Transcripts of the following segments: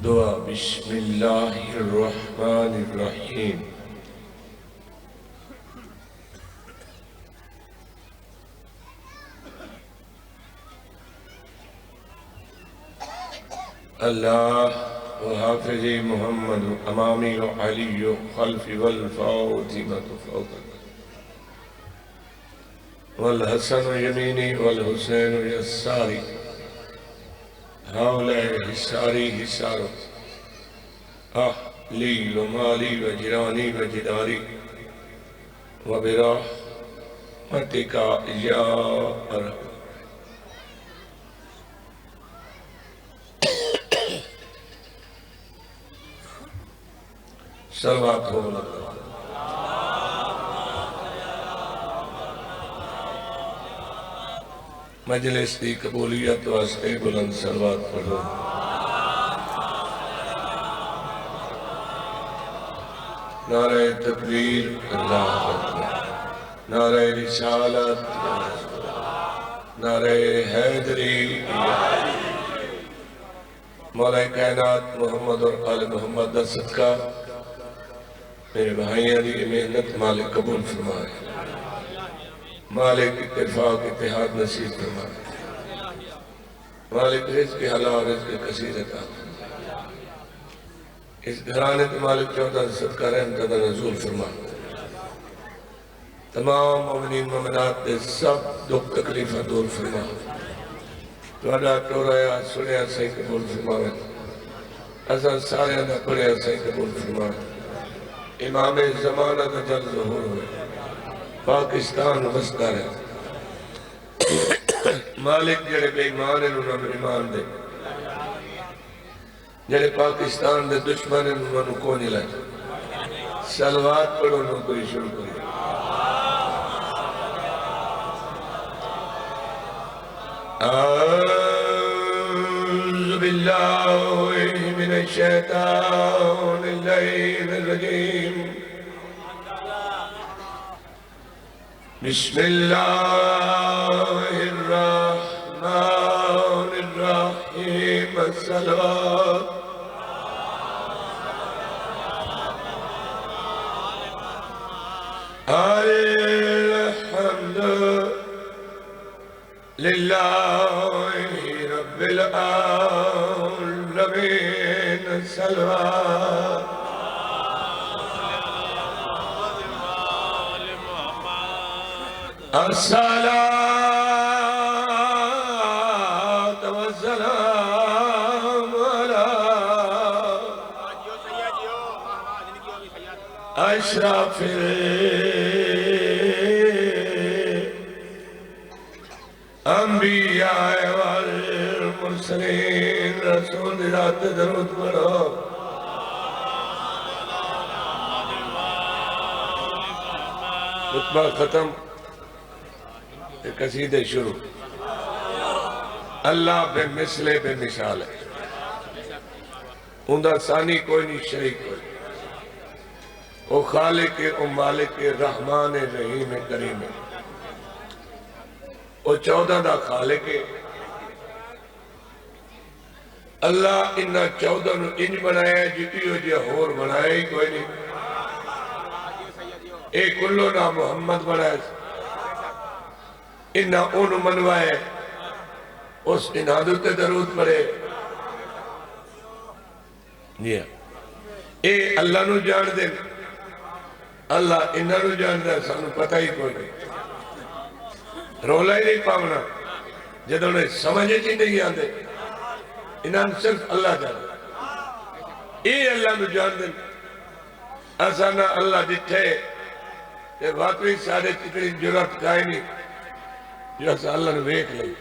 دعا بسم اللہ الرحمن الرحیم اللہ وحافظ محمد امامی وعلی خلف والفاطمة فوق والحسن یمینی والحسین یساری حول حساری حسار اہلی ومالی وجرانی وجداری وبرحمتک یا ارحم صلوات ہو لگا مجلس دی قبولیت واسطے بلند صلوات پڑھو نعرہ تکبیر اللہ اکبر نعرہ رسالت نعرہ حیدری مولا کائنات محمد اور آل محمد دا صدقہ میرے بھائیاں دی محنت مالک قبول فرمائے مالک اتفاق اتحاد نصیب فرمائے مالک رزق حلال رزق کثیر عطا اس گھرانے کے مالک چودہ صدقہ رحمت دا نزول فرمائے تمام مومنین مومنات دے سب دکھ تکلیفہ دور فرمائے توڑا ٹورایا سنیا صحیح قبول فرمائے ازا سارے اندہ پڑیا صحیح قبول فرمائے امام زمانہ کا جل ظہور ہوئے پاکستان وسطہ ہے مالک جڑے بے ایمان ہیں انہوں نے ایمان دے جڑے پاکستان دے دشمن ہیں انہوں نے کونی لائے سلوات پڑھو انہوں کوئی شروع کرو اعوذ باللہ من الشیطان اللعین الرجیم بسم اللہ الرحمن الرحیم الصلوات الحمد للہ رب العالمین الصلوات الصلاة والسلام على أشرف الأنبياء والمرسلين رسول ذات درود پڑھو خطبہ ختم قصیدے شروع اللہ بے مثلے بے مثال ہے اندر ثانی کوئی نہیں شریک کوئی او خالق او مالک رحمان رحیم کریم او 14 دا خالق اللہ انہا 14 نو انج بنایا ہے جتیو جی ہور بنایا ہی کوئی نہیں ایک کلو نا محمد بنایا ہے انہا اون منوائے اس انہادت درود پڑے اے اللہ نو جان دے اللہ انہا نو جان دے سانو پتہ ہی کوئی نہیں رولا ہی نہیں پاونا جدوں نے سمجھے چی نہیں آندے انہا صرف اللہ جان دے اے اللہ نو جان دے اسانا اللہ جتھے کہ واقعی سارے چکڑی جرات کھائے نہیں جو اسا اللہ نے ویک لئی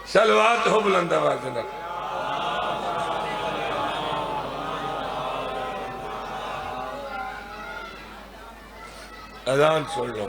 سلوات ہو بلند آواز نہ اذان سن لو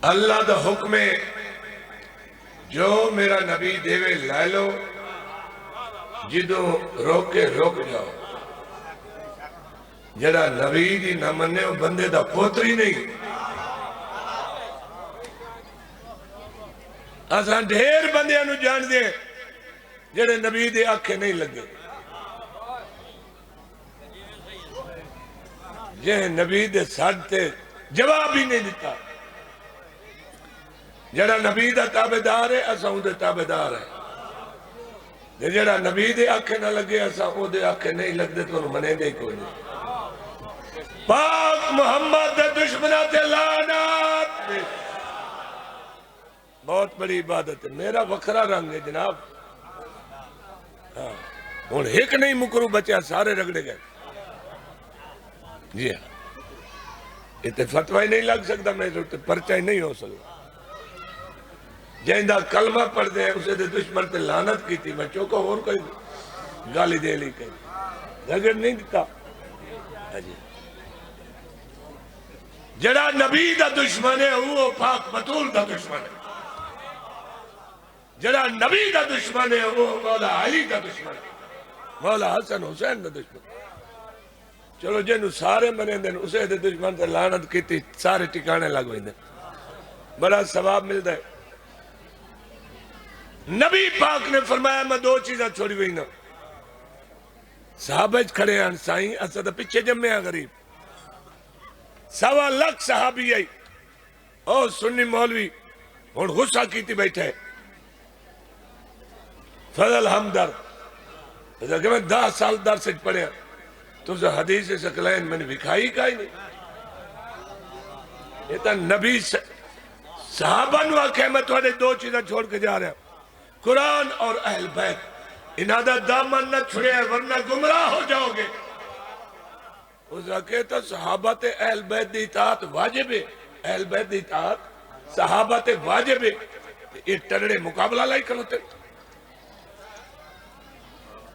اللہ دا حکم ہے جو میرا نبی دیوے لے لو جدوں روکے روک جاؤ جڑا نبی دی نہ مننے وہ بندے دا پوتری نہیں اساں ڈھیر بندیاں نو جان دے جڑے نبی دے آنکھیں نہیں لگے جے نبی دے ساتھ تے جواب ہی نہیں دیتا جڑا نبی دا تابدار ہے اساں دے تابدار ہے جڑا نبی دے آنکھیں نہ لگے اساں او دے آنکھیں نہیں لگتے تو انہوں منے دے کوئی نہیں پاک محمد دے دشمنہ تے لعنت بہت بڑی عبادت ہے میرا وکھرا رنگ ہے جناب ہوں ایک نہیں مکرو بچہ سارے رگڑے گئے جی ہاں اتنے فتوہ ہی نہیں لگ سکتا میں پرچہ ہی نہیں ہو سکتا جہندہ کلمہ پڑھ دے اسے دے دشمن تے لعنت کی تھی میں چوکا اور کوئی گالی دے لی کہیں رگڑ نہیں دیتا جڑا نبی دا دشمن ہے وہ پاک بطول دا دشمن ہے جڑا نبی دا دشمن ہے وہ مولا علی دا دشمن ہے مولا حسن حسین دا دشمن چلو جنہوں سارے منے دیں اسے دے دشمن تے لعنت کی تھی سارے ٹکانے لگوئی دیں بڑا ثواب مل دے نبی پاک نے فرمایا میں دو چیزیں چھوڑی ہوئی نا صحابہ کھڑے ہیں سائیں اسد پچھے جمعے ہیں غریب 1.25 لاکھ صحابی آئی اور سنی مولوی اور غصہ کیتی بیٹھے فضل ہمدر کہ میں 10 سال درس پڑھے تو سے حدیث سکلین میں نے بکھائی کائی نہیں یہ تا نبی صحابہ نو آکھے میں تھوڑے دو چیزیں چھوڑ کے جا رہا ہوں قرآن اور اہل بیت انہاں دامن نہ چھڑے ورنہ گمراہ ہو جاؤ گے اس نے کہتا صحابہ تے اہل بیت دی اطاعت واجب ہے اہل بیت دی اطاعت صحابہ تے واجب ہے یہ ٹرڑے مقابلہ لائی کرتے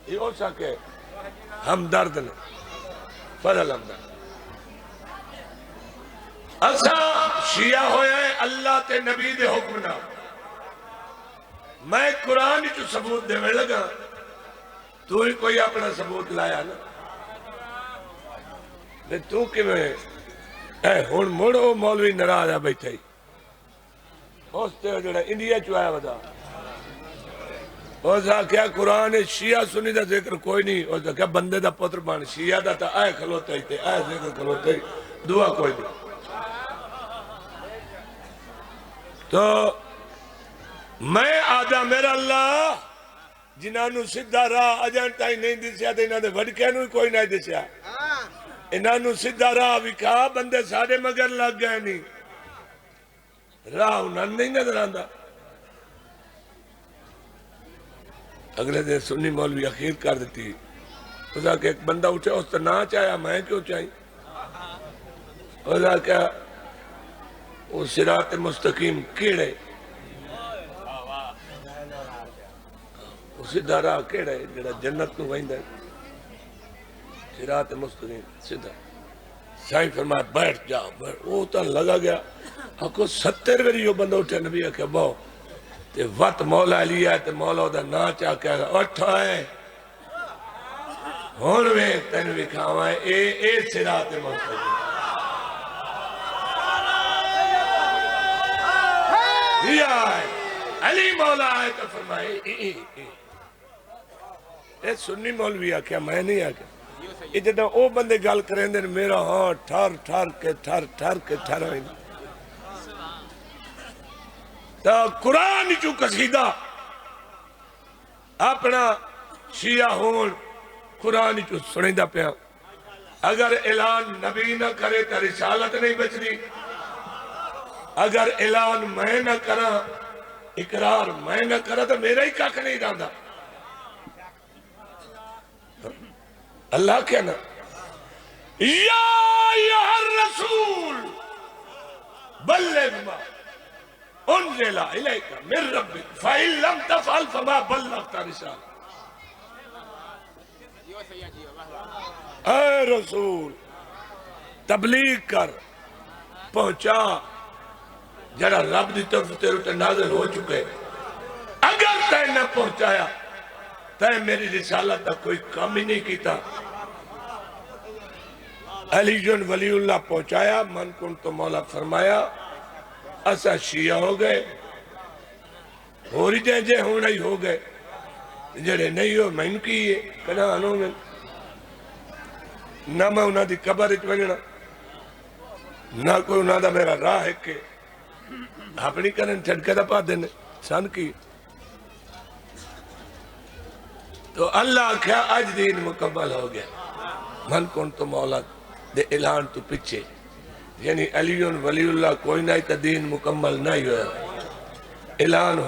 یہ ہو سکے ہمدرد نے فضل ہمدرد اسا شیعہ ہویا ہے اللہ تے نبی دے حکم نہ میں قرآن جو ثبوت دے میں لگا تو ہی کوئی اپنا ثبوت لایا نا لے تو کہ میں ہون موڑو مولوی نراجہ بیٹھے ہی ہوستے ہو جڑا انڈیا چوایا بدا اوزا کیا قرآن شیعہ سنی دا ذکر کوئی نہیں اوزا کیا بندے دا پتر بان شیعہ دا تا آئے کھلوتا ہی تے آئے ذکر کھلوتا ہی دعا کوئی نہیں تو میں آدھا میرا اللہ جنہاں سدھا راہ اجانتا ہی نہیں دسیا دے انہاں دے وڈکے نو کوئی نہیں دسیا انہاں سدھا راہ وکھا بندے ساڑے مگر لگ گئے نہیں راہ انہاں نہیں نظر آندہ اگلے دن سنی مولوی اخیر کر دیتی اس نے کہ ایک بندہ اٹھے اس تو نہ چاہیا میں کیوں چاہیے اس نے کہا وہ صراط مستقیم کیڑے سیدھا راہ کیڑا ہے جڑا جنت نو ویندا ہے صراط مستقیم سیدھا سائیں فرمایا بیٹھ جا وہ تو لگا گیا کو 70 وری یہ بندہ اٹھے نبی کہ بہو تے وقت مولا لیا ہے تے مولا دا نا چاہ کہہ گا اٹھا ہے ہون میں تین بھی کھاوا ہے اے صراط مستقیم دیا ہے علی مولا ہے تو فرمائے اے سنی مولوی آکھیا میں نہیں آکھیا یہ جدہ او بندے گال کریں دے میرا ہاں ٹھار کے ہوئی تا قرآن چو قصیدہ اپنا شیعہ ہون قرآن چو سنیدہ پیا اگر اعلان نبی نہ کرے تا رسالت نہیں بچنی اگر اعلان میں نہ کرا اقرار میں نہ کرا تو میرا ہی کاک نہیں رہا اللہ کہنا یا ایھا الرسول بلغ ما انزل الیک من ربک فإن لم تفعل فما بلغت رسالہ اے رسول تبلیغ کر پہنچا جڑا رب دی طرف تیرے تے نازل ہو چکے اگر تے نہ پہنچایا تے میری رسالت تک کوئی کام ہی نہیں کیتا علی جن ولی اللہ پہنچایا من کن تو مولا فرمایا اسا شیعہ ہو گئے ہو رہی جائیں جے ہونا ہی ہو گئے جڑے نہیں ہو میں ان کی یہ کنانوں میں نہ میں انہاں دی قبر اچ ونجنا نہ کوئی انہاں دا میرا راہ ہے کہ اپنی کرن چھڑکے دا پا دینے سن کی تو اللہ کیا آج دین مکمل ہو گیا من کن تو مولا دے اعلان تو پچھے یعنی علیون ولی اللہ کوئی نہیں تا دین مکمل نہیں ہویا اعلان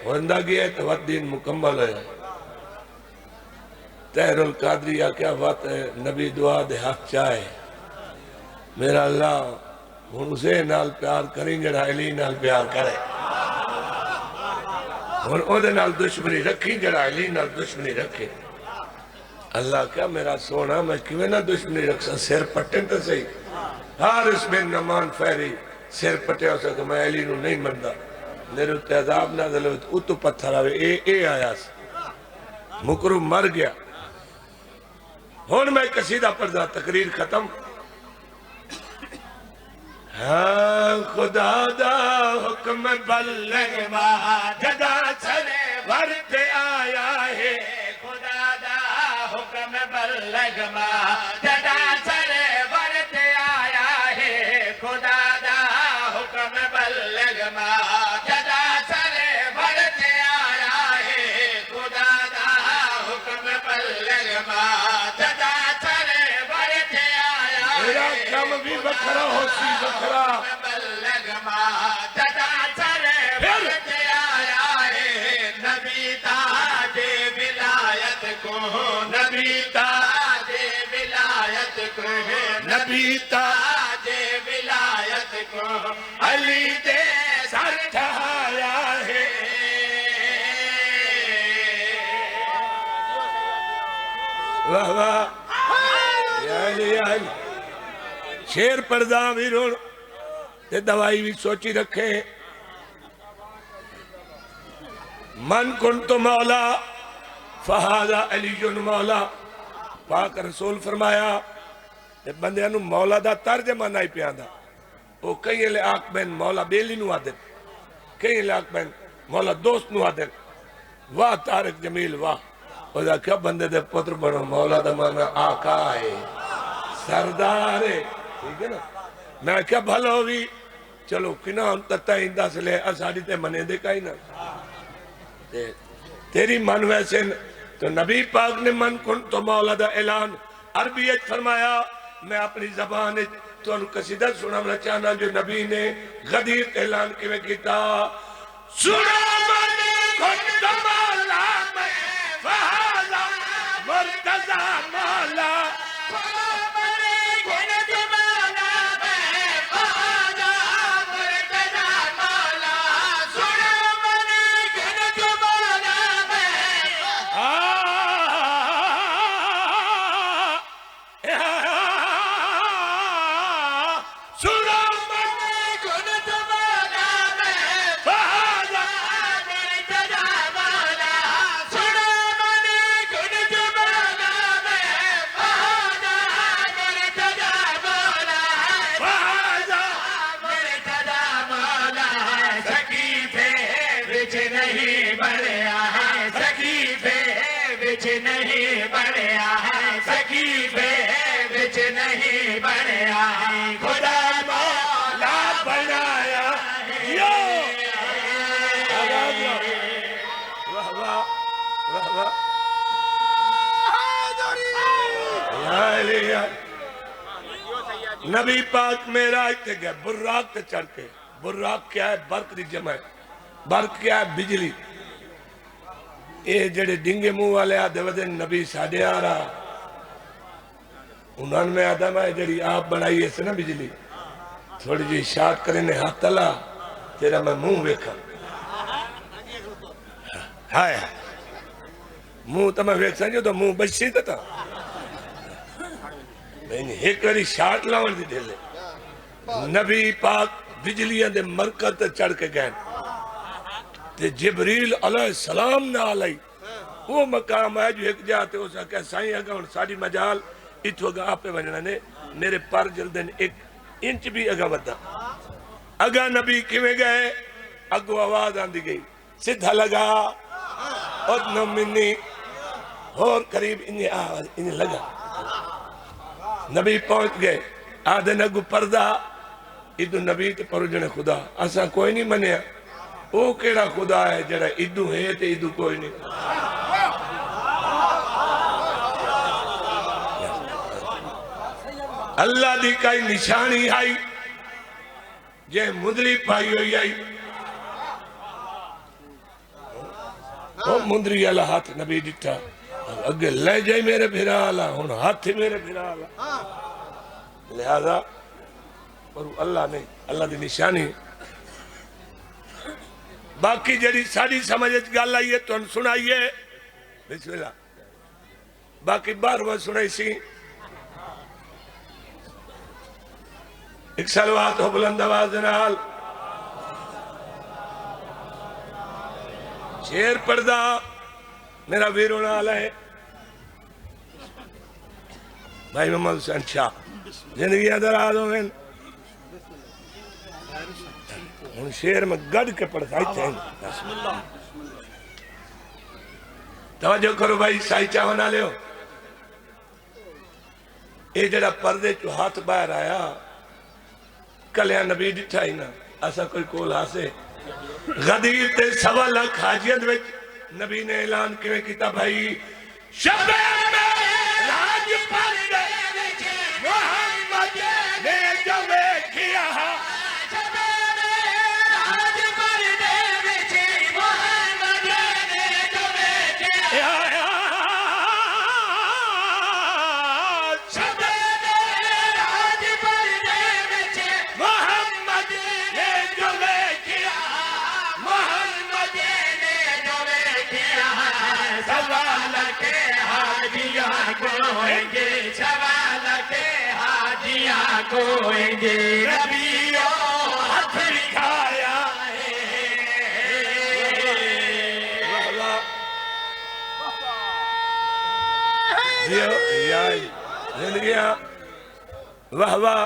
ہوندہ گیا تو وقت دین مکمل ہویا تحر القادریہ کیا وقت نبی دعا دے حق چاہے میرا اللہ ہن اسے نال پیار کریں جڑا علی نال پیار کرے ہن او دے نال دشمنی رکھی جڑا علی نال دشمنی رکھے اللہ کیا میرا سونا میں کیویں نہ دشمنی رکھ سا سر پٹن تو صحیح حارث بن نعمان فہری سر پٹے ہو سکتا میں علی نو نہیں مندہ میرے عذاب نازل ہوئے تو اتو پتھر آوے اے آیا سا مکرو مر گیا ہون میں قصیدہ پڑھدا تقریر ختم ہاں خدا دا حکم بلغ ما جدا چلے ورد آیا ہے خدا دا حکم بلغ ما جدا چلے ورد آیا ہے خدا دا حکم بلغ ما جدا چلے ورد آیا ہے خدا دا حکم بلغ ما جدا چلے ورد آیا ہے میرا کم بھی بکھرا ہو سی بکھرا بلغ ما جدا چلے ورد آیا ہے نبی تاج ولایت کو نبی تاج ولایت کو نبی تاج ولایت کو علی دے سر ٹھایا ہے واہ واہ یا علی یا علی شیر پردہ بھی روڑ تے دوائی بھی سوچی رکھے من کنت مولا فہذا علی جن مولا پاک رسول فرمایا تے بندے انو مولا دا ترجمہ نہیں پیاندہ وہ کئی لے آکھ بین مولا بیلی نو آدن کئی لے آکھ بین مولا دوست نو آدن واہ تارک جمیل واہ وہ دا کیا بندے دے پتر بڑھو مولا دا مانا آقا ہے سردار ہے ٹھیک ہے نا میں کیا بھل ہوگی چلو کنا ہم تتا ہندہ سے لے اساڑی تے منے دے کائی نا تیری من ویسے تو نبی پاک نے من کن تو مولا دا اعلان عربیت فرمایا میں اپنی زبان تو ان قصیدہ سنامنا چاہنا جو نبی نے غدیر اعلان کے میں کیتا سنا من کن تو مولا میں فہذا مرتضی مولا نہیں بڑھیا ہے سکیفے وچ نہیں بڑھیا ہے خدا مولا بنایا یو واہ واہ واہ واہ نبی پاک میرا تے گئے براق تے چڑھ کے براق کیا ہے برق دی جمع ہے برق کیا ہے بجلی اے جڑے ڈنگے منہ والے آدھے ودن نبی ساڑھے آ رہا انہوں میں آدم ہے جڑی آپ بنائی ہے سے نا بجلی تھوڑی جی شاعت کرنے ہاتھ تلا تیرا میں منہ ویکھا ہائے منہ تو میں ویکھ سنجھو تو منہ بچی تھا میں نے ایک وری شاعت لاؤن دی دے لے نبی پاک بجلیاں دے مرکز تے چڑھ کے گئے تے جبریل علیہ السلام نہ آلائی وہ مقام ہے جو ایک جاتے ہو سکے سائیں اگا ان ساری مجال اتو اگا آپ پہ بننا نے میرے پر جلدن 1 انچ بھی اگا ودا اگا نبی کیویں گئے اگو آواز آن دی گئی سدھا لگا ادنو منی اور قریب انہیں آواز انہیں لگا نبی پہنچ گئے آدھے نگو پردہ ادو نبی تے پروجن خدا اسا کوئی نہیں منیا وہ کیڑا خدا ہے جڑا ادو ہے تے ادو کوئی نہیں اللہ دی کئی نشانی آئی جے مندری پائی ہوئی آئی وہ مندری اللہ ہاتھ نبی دیتا اگر لے جائے میرے بھیرا اللہ ہون ہاتھ میرے بھیرا اللہ لہذا اور اللہ نہیں اللہ دی نشانی باقی جڑی ساری سمجھت گال آئیے تو ان سنائیے بسم اللہ باقی بار وہ سنائی سی ایک سلوات ہو بلند آواز نال شیر پردہ میرا ویرون آلہ ہے بھائی محمد حسین شاہ زندگی ادھر آدھو میں ان شیر میں گڑ کے پڑھتا ہی تھے توجہ کرو بھائی سائی چاہو نہ لے ہو اے جڑا پردے چو ہاتھ باہر آیا کلیاں نبی ڈٹھا ہی نا ایسا کوئی کول ہاسے غدیر تے 1.25 لاکھ حاجیت وچ نبی نے اعلان کیویں کیتا بھائی شب میں راج پردے محمد نے جو کیا شب میں راج پردے محمد نے جو کیا شب میں راج پردے محمد نے جو کیا محمد نے جو کیا سوال کے حاجیاں کوئیں گے سوال کے حاجیاں کوئیں گے نبیوں ہاتھ لکھایا ہے زندگیاں واہ واہ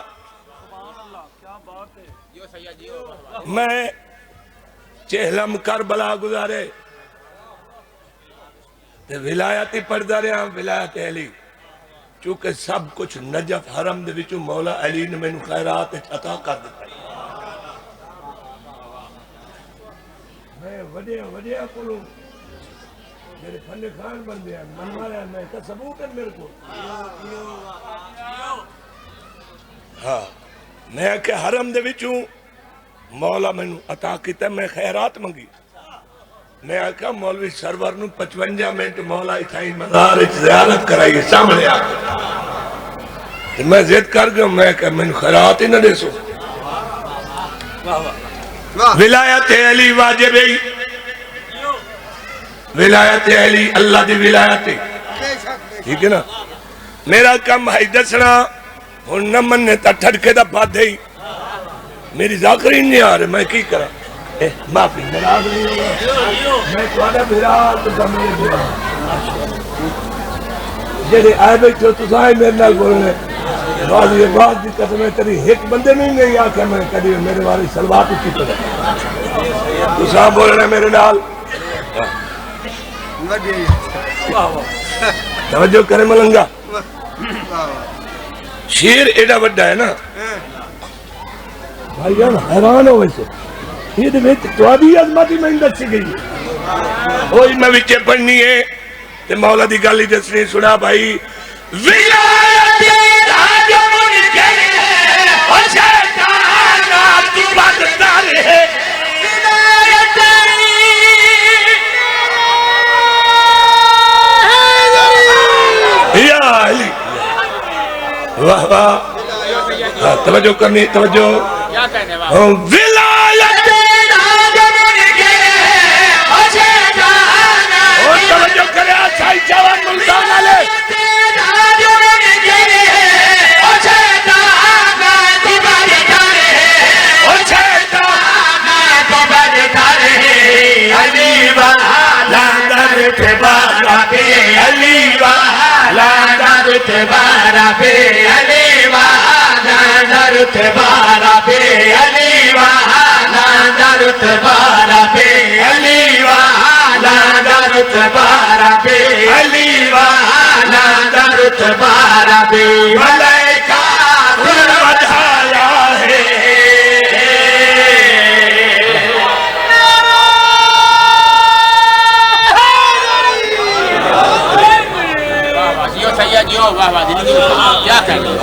میں چہلم کربلا گزارے ولایتی پڑھدا رہا ولایت علی چونکہ سب کچھ نجف حرم دے وچوں مولا علی نے مینوں خیرات عطا کر دتا میں وڈیا کولوں میرے فن خان بن گیا منوایا میں کا ثبوت ہے میرے کو ہاں میں کہ حرم دے وچوں مولا مینوں عطا کیتا میں خیرات منگی میں آکھا مولوی سرور نو 55 منٹ مولا اتھائی مزار زیارت کرائیے سامنے آکھا میں زید کر گیا میں کہ میں خیرات ہی نہ دے سو ولایت علی واجب ہے ولایت علی اللہ دی ولایت ٹھیک ہے نا میرا کم ہے دسنا ہن نہ مننے تا ٹھڑکے دا بات ہے میری ذاکری نہیں آ رہے میں کی کرا معافی ناراض نہیں ہوگا میں تھوڑا بھرا تو میرے بھرا جڑے آئے بیٹھو تو سائے میرے نال بولنے والی بات دی قسم ہے تیری ایک بندے نہیں آکھا میں کدی میرے والی سلوات اٹھی پڑے تو سا بولنے میرے نال توجہ کرے ملنگا شیر ایڈا وڈا ہے نا بھائی جان حیران ہو ویسے یہ دے وچ توادی عظمت میں دسی گئی وہی میں وچ پڑھنی ہے تے مولا دی گل دسنی سنا بھائی ولایت راج من کے او شیطان تو بدتر ہے ولایت یا علی واہ واہ توجہ کرنی توجہ ولایت راج من کے او شیطان اور توجہ کرے سائی جوان ملتان والے راج من کے او شیطان تو بدتر ہے او شیطان رتبہ ربی علی والا رتبہ ربی علی والا رتبہ ربی علی والا رتبہ ربی علی والا رتبہ ربی ملائکہ بڑھایا ہے کیا کہتے ہیں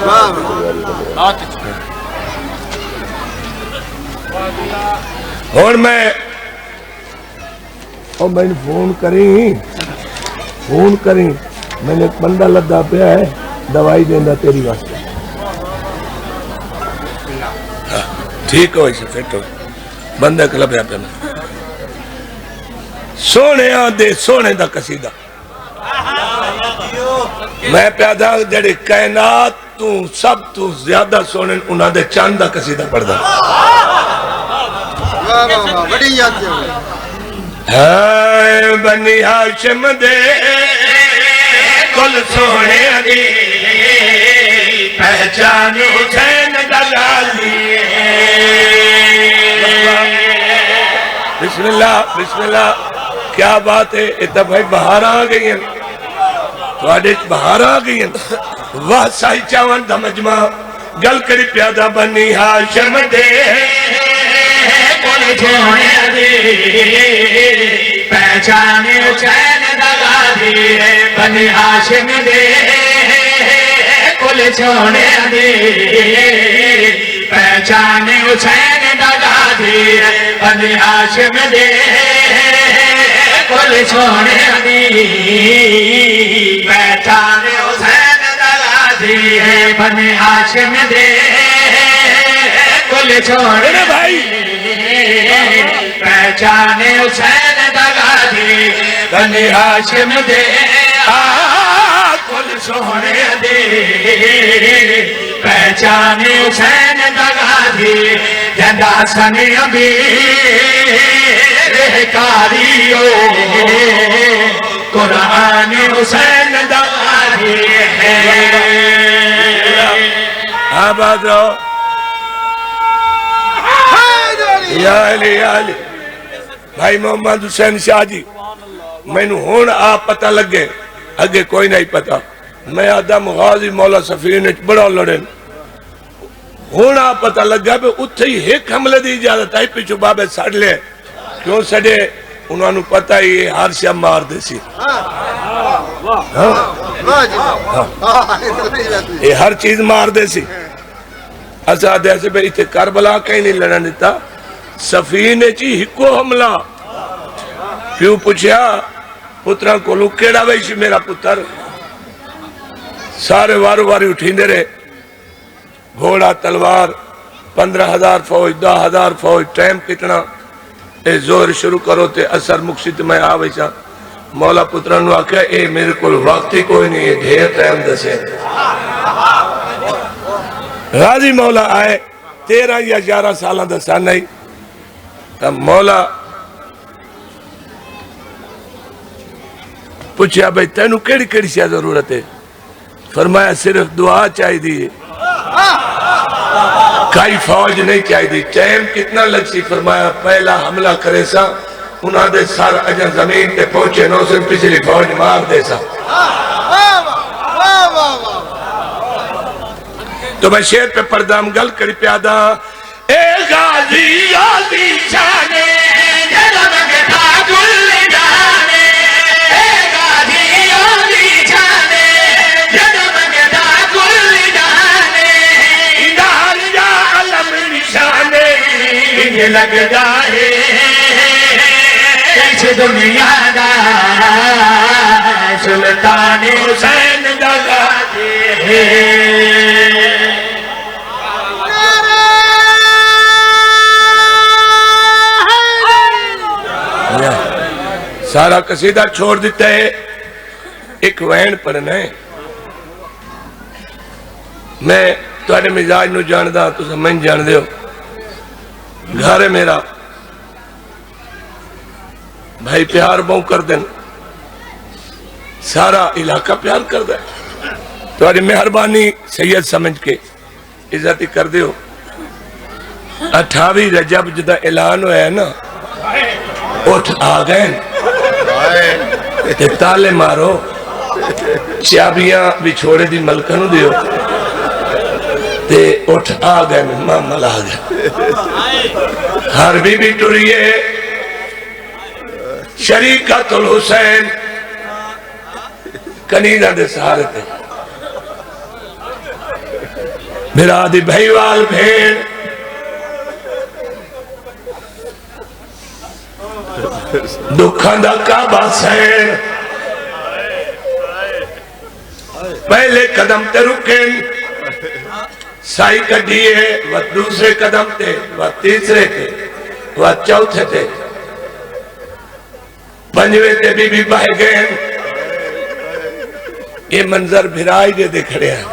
بہت اچھا اور میں فون کریں میں نے ایک بندہ لدا پیا ہے دوائی دینا تیری واسطے ٹھیک ہو اسے فٹ ہو بندہ کلب ہے پہ سونے آدھے سونے دا قصیدہ میں پیادا جڑے کائنات تو سب تو زیادہ سونے انہاں دے چاند دا قصیدہ پڑھ دا بڑی یاد ہے بنی ہاشم دے کل سونے دی پہچان حسین دلالی بسم اللہ کیا بات ہے اتنا بھائی بہار آ گئی ہیں تو آڈے بہار آ گئی ہیں واہ سائی چاون دا مجمع گل کری پیادہ بنی ہاشم دے کل سونے دی پہچان حسین دلالی بنی ہاشم دے کل سونے دی پہچان حسین دلالی بنی ہاشم دے کل سونے دی پہچان حسین دلالی بنی ہاشم دے کل سونے بھائی پہچان حسین دلالی بنی ہاشم دے کل سونے دے پہچان حسین دلالی جندہ سنی ابھی کاریو قرآن حسین دلالی آباد رہو یا علی بھائی محمد حسین شاہ جی میں نے ہون آپ پتہ لگے اگے کوئی نہیں پتا میں آدم غازی مولا سفین بڑا لڑن ہون آپ پتہ لگا پہ اتھے ہی ایک حملے دی اجازت آئی پیچھو بابے سڑ لے کیوں سڑے انہوں نے پتہ ہی ہر شاہ مار دے سی یہ ہر چیز مار دے سی ایسا دیسے پہ اتھے کربلا کہیں نہیں لڑا نیتا سفینے چی ہکو حملہ کیوں پوچھیا پتران کو لوگ کیڑا ویشی میرا پتر سارے وارو واری اٹھیندے رہے گھوڑا تلوار 15,000 فوج 10,000 فوج ٹائم کتنا اے زور شروع کرو تے اثر مقصد میں آویسا مولا پتران نے آکھا اے میرے کل وقتی کوئی نہیں ہے ڈھیر ٹائم دسے غازی مولا آئے 13 یا 11 سالہ دسا نہیں تب مولا پوچھا بھئی تینو کیڑی کیڑی سے ضرورت ہے فرمایا صرف دعا چاہی دی کئی فوج نہیں چاہی دی ٹائم کتنا لگ سی فرمایا پہلا حملہ کرے سا انہاں دے سار اجا زمین تے پہنچے نو سے پچھلی فوج مار دے سا تو میں شیر پہ پردام گل کری پیادا اے غازی آدھی شانے جنم گتا گل جانے اے غازی آدھی شانے جنم گتا گل جانے ادھار جا علم نشانے انہیں لگ جائے اس دنیا دا سلطان حسین دگا دے سارا قصیدہ چھوڑ دیتا ہے ایک وین پڑھنا ہے میں تواڈے مزاج نو جاندا تو سمجھ جان دیو گھر ہے میرا بھائی پیار بہو کر دیں سارا علاقہ پیار کر دیں تمہاری مہربانی سید سمجھ کے عزت کر دیو 28 رجب جدہ اعلان ہویا ہے نا اٹھ آ گئے تے تالے مارو چابیاں بچھوڑے دی ملکنو دیو تے اٹھ آ گئے محمد آ گئے ہر بی بی ٹوریے شریکت الحسین کنیزہ دے سہارے تے میرا دی بھائیوال بھیڑ دکھاں دا کعبہ سین پہلے قدم تے رکن سائی کڈیے وہ دوسرے قدم تے وہ تیسرے تے وہ چوتھے تے پنجوے تے بی بی بہ گئے یہ منظر بھرائی دے دکھڑے ہیں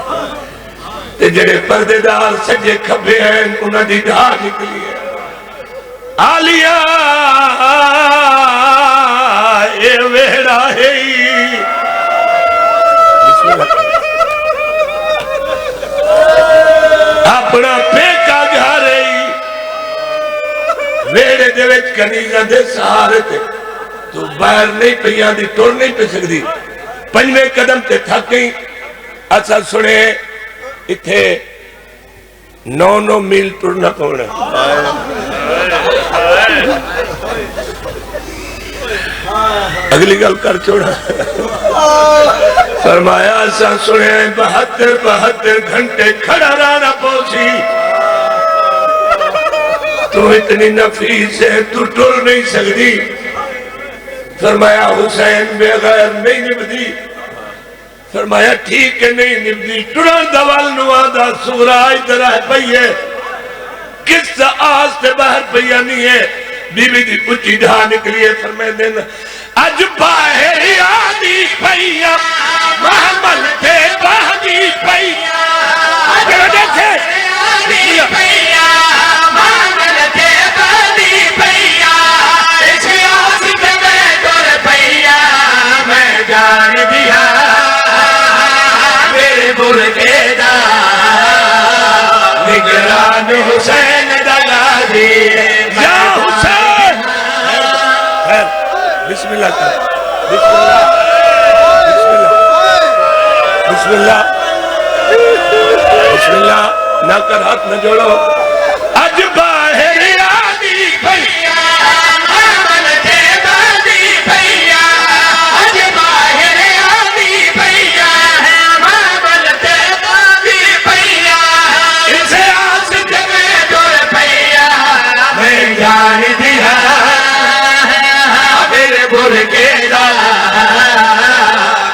تے جڑے پردے دار سجے کھبے ہیں انہاں دی ڈھا نکلی ہے آلیہ اے ویڑا ہے بسم اللہ اپنا پیکا گھا رہی ویڑے دے وچ کنیزاں دے سہارے تے تو باہر نہیں پہیاں دی ٹور نہیں پہ سکتی پنجویں قدم تے تھک گئی اچھا سنے اتھے 9 میل ٹرنا پونا اگلی گل کر چھوڑا فرمایا ایسا سنے 72 گھنٹے کھڑا رہنا پوچھی تو اتنی نفیس ہے تو ٹر نہیں سکتی فرمایا حسین بغیر نہیں نبدی فرمایا ٹھیک ہے نہیں نبدی ٹران دوال نوادا سغرائی درہ پئیے کس آس تے باہر پئیا نہیں ہے بی بی دی اچھی ڈھا نکلی ہے فرمائے دینا اج باہر آدی پئیا محمل تے باہدی پئیا پھر دیکھے آدی پئیا محمل تے باہدی پئیا اس آس تے میں دور پئیا میں جان دیا میرے برکے دا نگران حسین دلا دی یا حسین بسم اللہ کر بسم اللہ بسم اللہ بسم اللہ نہ کر ہاتھ نہ جوڑو اج باہر آدی پئیا محمل تے باہدی پئیا اج باہر آدی پئیا محمل تے باہدی پئیا اسے آس تے میں دور پئیا میں جان دیا میرے برکے دا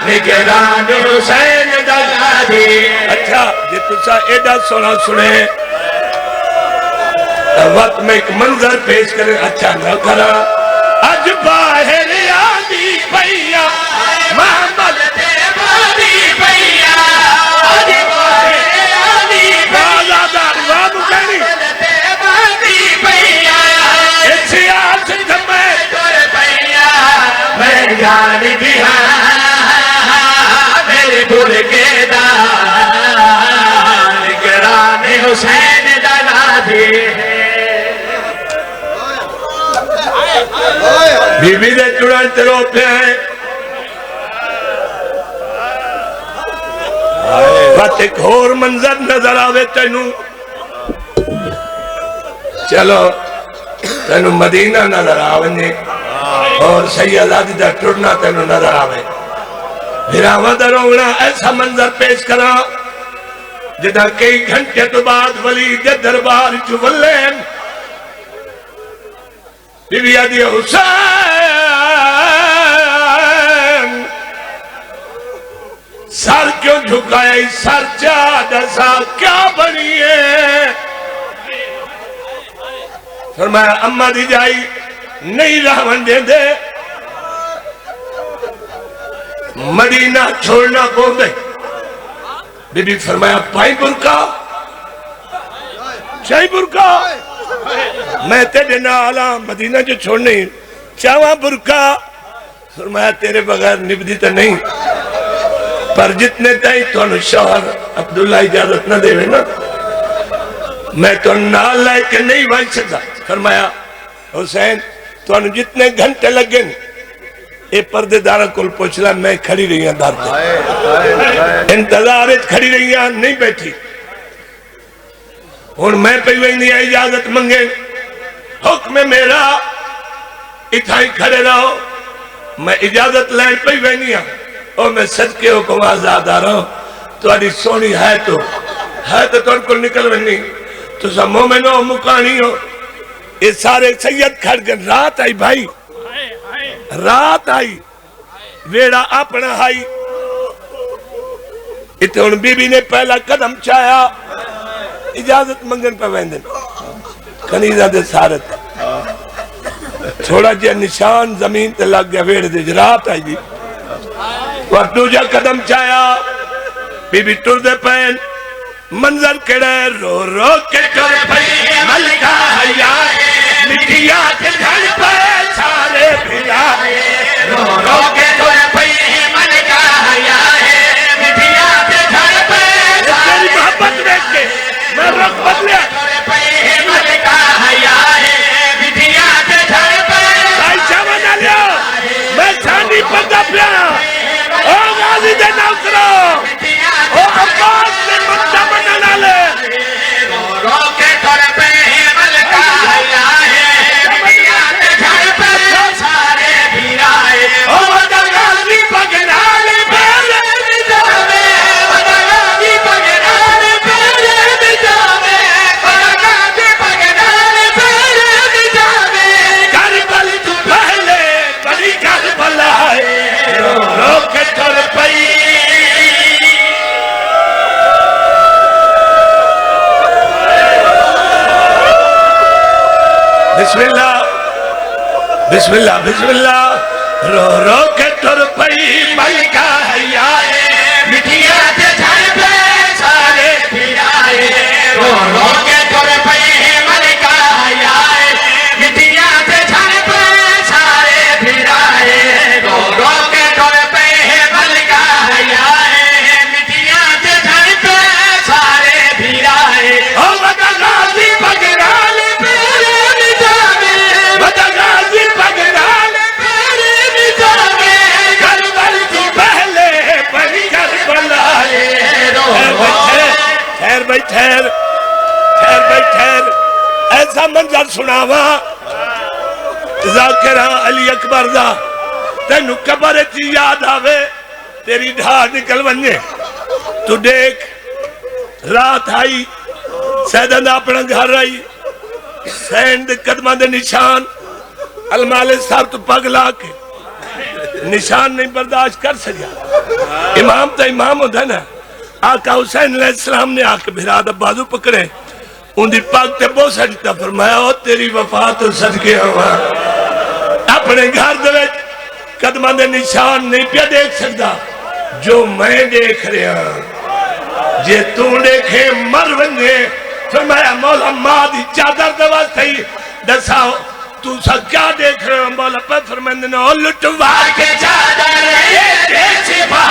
نگران حسین دلا دی اچھا جی تسا ایڈا سونا سنے وقت میں ایک منظر پیش کریں اچھا نہ کرا اج باہر آدی پئیا محمل تے باہدی پئیا اج باہر آدی پئیا محمل تے باہدی پئیا اسی آس میں دور پئیا میں جان دیا میرے برکے دا نگران حسین دلا دی بی بی دے چڑھن تیرو پہ ہیں بات ایک اور منظر نظر آوے تینو چلو تینو مدینہ نظر آوے اور سیدہ دا ٹرنا تینو نظر آوے بھراوہ دروگنا ایسا منظر پیش کرا جدہ کئی گھنٹے تو بعد ولی دے دربار چولین بی بی آدھی حسین سر کیوں جھکایا سر چاہ دسا کیا بنی ہے فرمایا اممہ دی جائی نہیں رہون دے دے مدینہ چھوڑنا کو دے بی بی فرمایا پائی برکا چاہی برکا میں تیرے نالا مدینہ جو چھوڑنے چاہاں برکا فرمایا تیرے بغیر نبدی تا نہیں پر جتنے تائیں تو انہوں شوہر عبداللہ اجازت نہ دے نا میں تو نال لائے کہ نہیں بھائی سکتا فرمایا حسین تو انہوں جتنے گھنٹے لگے اے پردے دارہ کل پوچھلا میں کھڑی رہی ہیں دار دے انتظارت کھڑی رہی ہیں نہیں بیٹھی اور میں پہوئی نہیں اجازت منگے حکم میرا اتھائی کھڑے رہو میں اجازت لین پہوئی نہیں اور میں صدقے حکم آزاد آ رہا ہوں تو آدھی سونی ہے تو ان کو نکل رہی نہیں تو سب مومن ہو مکانی ہو یہ سارے سید کھڑ گئے رات آئی بھائی رات آئی ویڑا اپنا آئی اتنے ان بی بی نے پہلا قدم چایا اجازت منگن پہ ویندن کنیزہ دے سارت تھوڑا جا نشان زمین تے لگ گیا ویڑ دے رات آئی دی وقت دوجہ قدم چایا بی بی ٹر دے پہن منظر کڑے رو رو کے ٹر پہن ملکہ حیائے مٹھیا کے گھر پہ سارے بھلائے رو رو کے ٹر پہن ملکہ حیائے مٹھیا کے گھر پہ تیری محبت دیکھ کے میں رخ بدلیا ملکہ حیائے مٹھیا کے گھر پہ عائشہ بنا لیا میں سانی پگا پیا او غازی دے نوکرو او عباس نے منتا بنانا لے رو کے ٹر پہ ملکہ حیائے مٹھیا کے گھر پہ سارے بھیرائے او غازی پگنال پہلے بجاوے غازی پگنال پہلے بجاوے غازی پگنال پہلے بجاوے کربل تو پہلے بڑی کربل آئے رو رو کے ٹر پئی بسم اللہ بسم اللہ بسم اللہ رو رو کے ٹر پئی ملکہ حیائے مٹھیا کے گھر پہ سارے بھیرائے رو رو کے ٹر پئی ملکہ حیائے مٹھیا کے گھر پہ سارے بھیرائے رو رو کے ٹر پئی ملکہ حیائے مٹھیا کے گھر پہ سارے بھیرائے او ودا غازی پگرال پہلے بجاوے ودا غازی پگرال پہلے بجاوے کربل تو پہلے بڑی کربل آئے ٹھہر بھائی ٹھہر ٹھہر بھائی ٹھہر ایسا منظر سناوا ذاکرہ علی اکبر دا تینو قبر چی یاد آوے تیری ڈھا نکل بنجے تو دیکھ رات آئی سیدن اپنا گھر آئی سیند قدمہ دے نشان المال صاحب تو پگلا کے نشان نہیں برداشت کر سکیا امام تا امام ہوتا ہے نا آقا حسین علیہ السلام نے آکے بھراد بازو پکڑے ان دی پاک تے بہت سجدہ فرمایا او تیری وفا تو صدقے ہوا اپنے گھر دے قدمہ دے نشان نہیں پیا دیکھ سکتا جو میں دیکھ رہا جے تو دیکھے مر ونجے فرمایا مولا ماں دی چادر دوا تھی دساؤ تو سا کیا دیکھ رہے ہو مولا پر فرمائندے نے لٹوا کے چادر یہ دیکھ چھپا